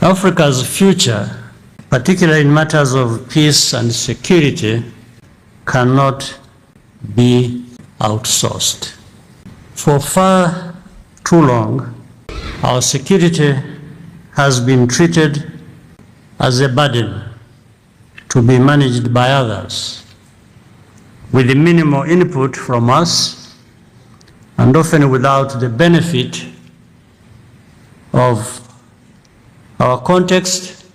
Africa's future, particularly in matters of peace and security, cannot be outsourced. For far too long, our security has been treated as a burden to be managed by others, with minimal input from us and often without the benefit of our context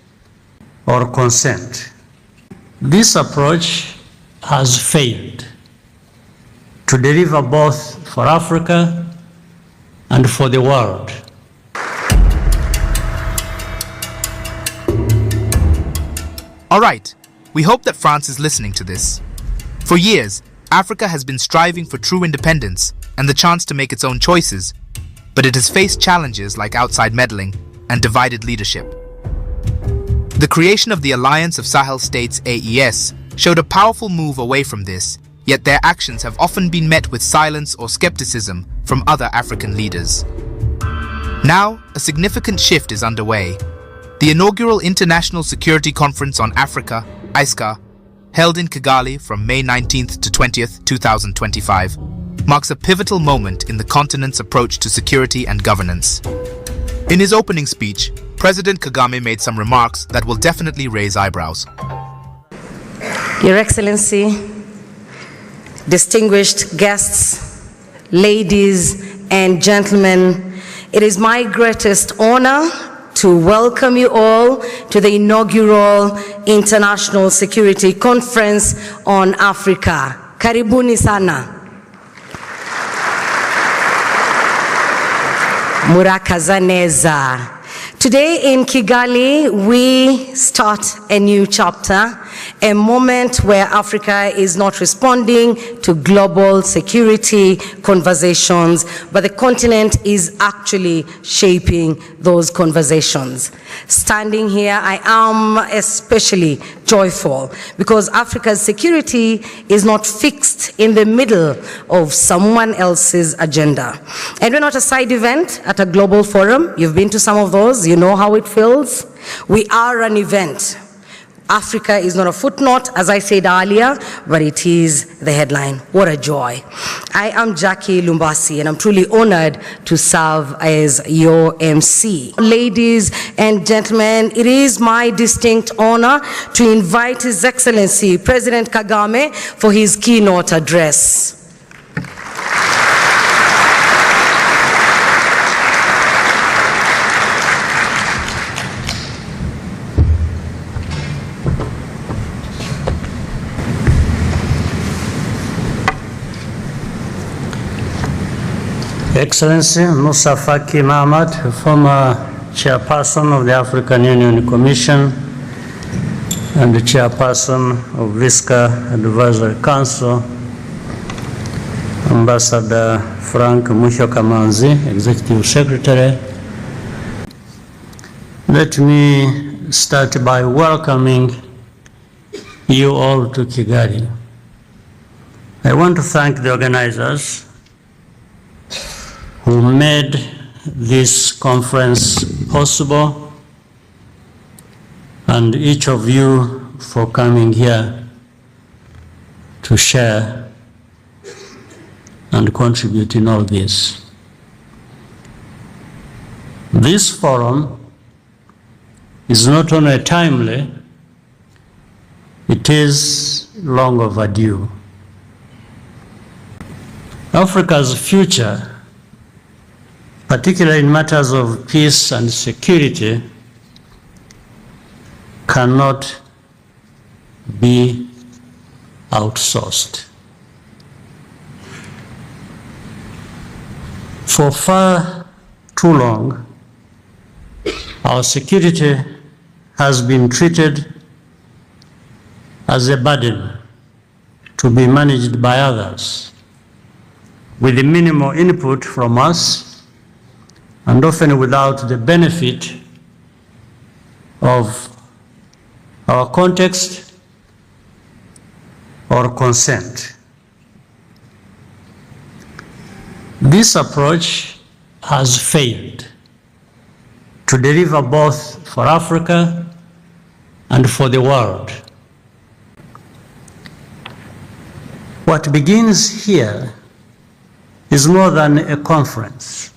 or consent. This approach has failed to deliver both for Africa and for the world. All right, we hope that France is listening to this. For years, Africa has been striving for true independence and the chance to make its own choices, but it has faced challenges like outside meddling and divided leadership. The creation of the Alliance of Sahel States AES showed a powerful move away from this, yet their actions have often been met with silence or skepticism from other African leaders. Now, a significant shift is underway. The inaugural International Security Conference on Africa, ISCA, held in Kigali from May 19th to 20th, 2025, marks a pivotal moment in the continent's approach to security and governance. In his opening speech, President Kagame made some remarks that will definitely raise eyebrows. Your Excellency, distinguished guests, ladies and gentlemen, it is my greatest honor to welcome you all to the inaugural International Security Conference on Africa. Karibuni sana. Murakazaneza. Today in Kigali, we start a new chapter, a moment where Africa is not responding to global security conversations, but the continent is actually shaping those conversations. Standing here, I am especially joyful because Africa's security is not fixed in the middle of someone else's agenda. And we're not a side event at a global forum. You've been to some of those. You know how it feels. We are an event. Africa is not a footnote, as I said earlier, but it is the headline. What a joy. I am Jackie Lumbasi, and I'm truly honored to serve as your MC. Ladies and gentlemen, it is my distinct honor to invite His Excellency President Kagame for his keynote address. Excellency Musa Faki Mahamat, former chairperson of the African Union Commission and the chairperson of ISCA Advisory Council, Ambassador Frank Mushokamanzi, Executive Secretary. Let me start by welcoming you all to Kigali. I want to thank the organizers who made this conference possible, and each of you for coming here to share and contribute in all this. This forum is not only timely, it is long overdue. Africa's future, particularly in matters of peace and security, cannot be outsourced. For far too long, our security has been treated as a burden to be managed by others, with minimal input from us and often without the benefit of our context or consent. This approach has failed to deliver both for Africa and for the world. What begins here is more than a conference.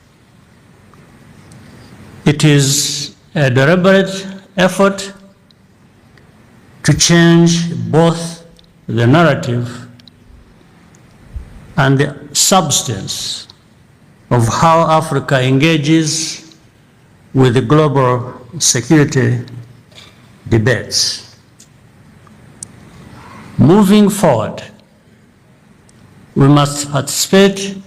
It is a deliberate effort to change both the narrative and the substance of how Africa engages with the global security debates. Moving forward, we must participate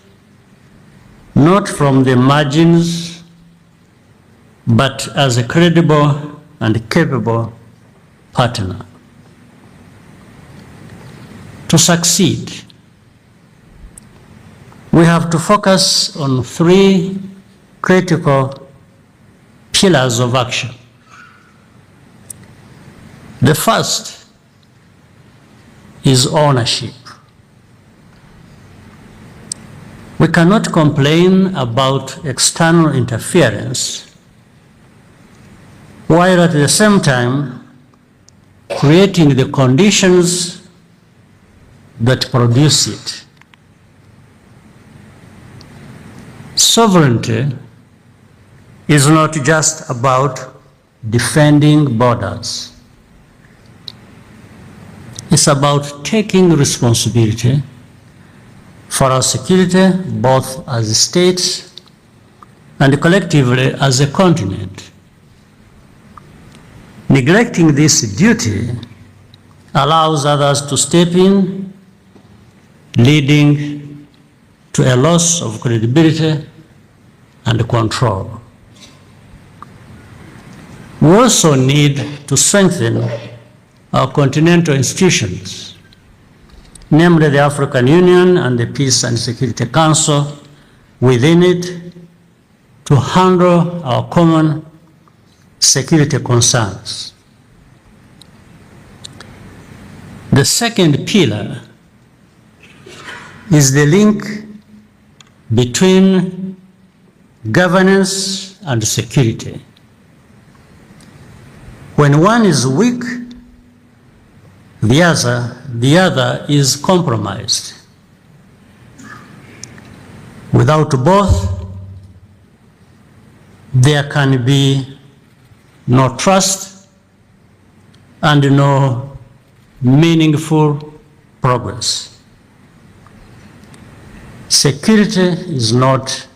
not from the margins, but as a credible and capable partner. To succeed, we have to focus on three critical pillars of action. The first is ownership. We cannot complain about external interference while at the same time creating the conditions that produce it. Sovereignty is not just about defending borders. It's about taking responsibility for our security, both as states and collectively as a continent. Neglecting this duty allows others to step in, leading to a loss of credibility and control. We also need to strengthen our continental institutions, namely the African Union and the Peace and Security Council within it, to handle our common security concerns. The second pillar is the link between governance and security. When one is weak, the other is compromised. Without both, there can be no trust and no meaningful progress. Security is not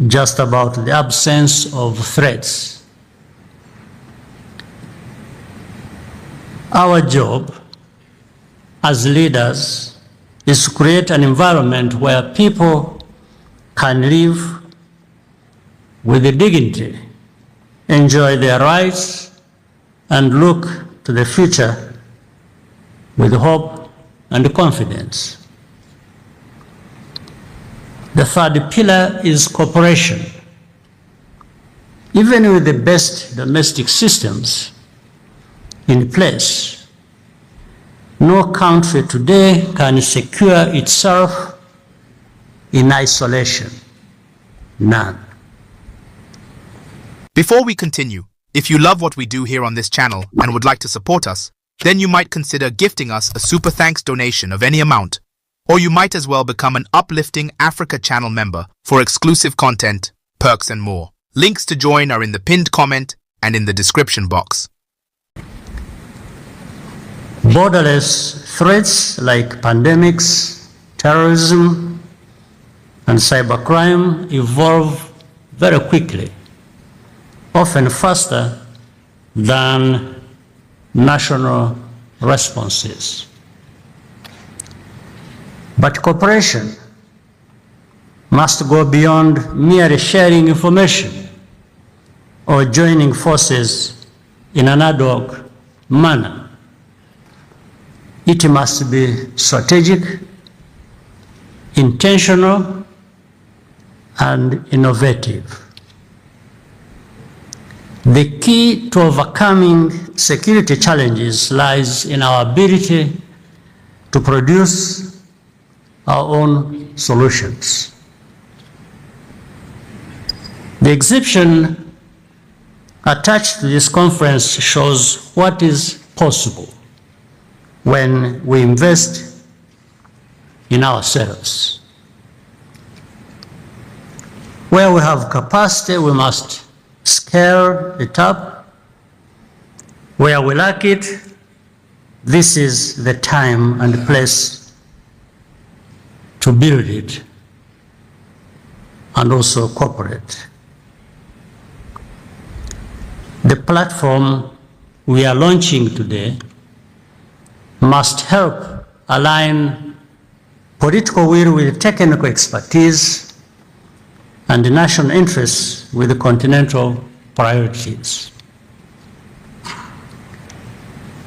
just about the absence of threats. Our job as leaders is to create an environment where people can live with dignity, enjoy their rights, and look to the future with hope and confidence. The third pillar is cooperation. Even with the best domestic systems in place, no country today can secure itself in isolation. None. Before we continue, if you love what we do here on this channel and would like to support us, then you might consider gifting us a super thanks donation of any amount, or you might as well become an uplifting Africa channel member for exclusive content, perks and more. Links to join are in the pinned comment and in the description box. Borderless threats like pandemics, terrorism, and cybercrime evolve very quickly, often faster than national responses. But cooperation must go beyond merely sharing information or joining forces in an ad hoc manner. It must be strategic, intentional, and innovative. The key to overcoming security challenges lies in our ability to produce our own solutions. The exception attached to this conference shows what is possible when we invest in ourselves. Where we have capacity, we must scale it up. Where we lack it, this is the time and place to build it and also cooperate. The platform we are launching today must help align political will with technical expertise and the national interests with the continental priorities.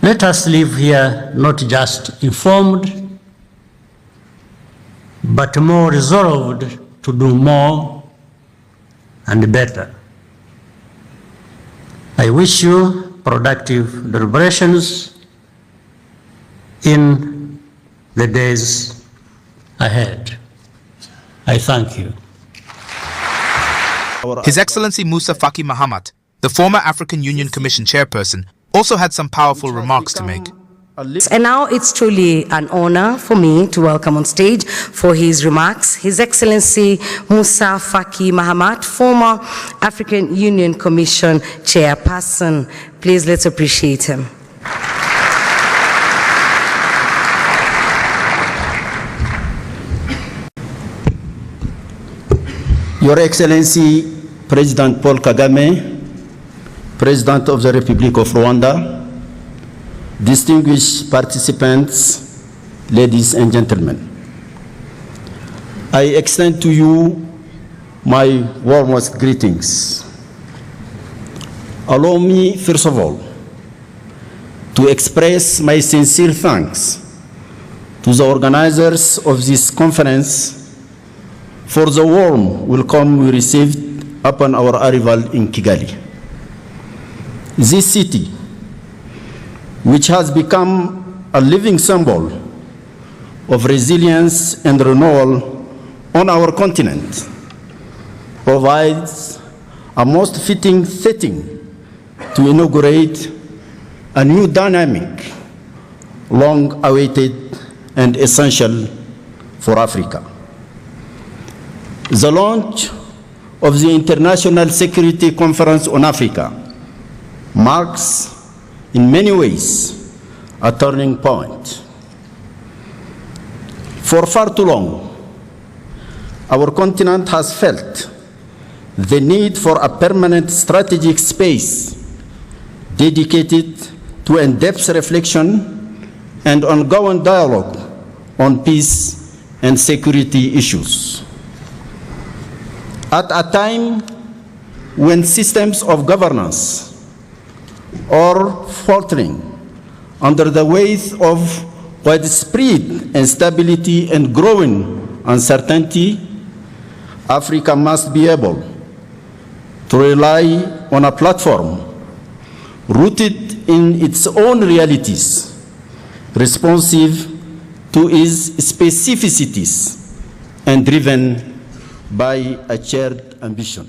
Let us leave here not just informed, but more resolved to do more and better. I wish you productive deliberations in the days ahead. I thank you. His Excellency Musa Faki Mahamat, the former African Union Commission chairperson, also had some powerful remarks to make. And now it's truly an honor for me to welcome on stage for his remarks His Excellency Musa Faki Mahamat, former African Union Commission chairperson. Please let's appreciate him. Your Excellency President Paul Kagame, President of the Republic of Rwanda, distinguished participants, ladies and gentlemen, I extend to you my warmest greetings. Allow me, first of all, to express my sincere thanks to the organizers of this conference for the warm welcome we received upon our arrival in Kigali. This city, which has become a living symbol of resilience and renewal on our continent, provides a most fitting setting to inaugurate a new dynamic, long awaited and essential for Africa. The launch of the International Security Conference on Africa marks, in many ways, a turning point. For far too long, our continent has felt the need for a permanent strategic space dedicated to in-depth reflection and ongoing dialogue on peace and security issues. At a time when systems of governance are faltering under the weight of widespread instability and growing uncertainty, Africa must be able to rely on a platform rooted in its own realities, responsive to its specificities, and driven by a shared ambition.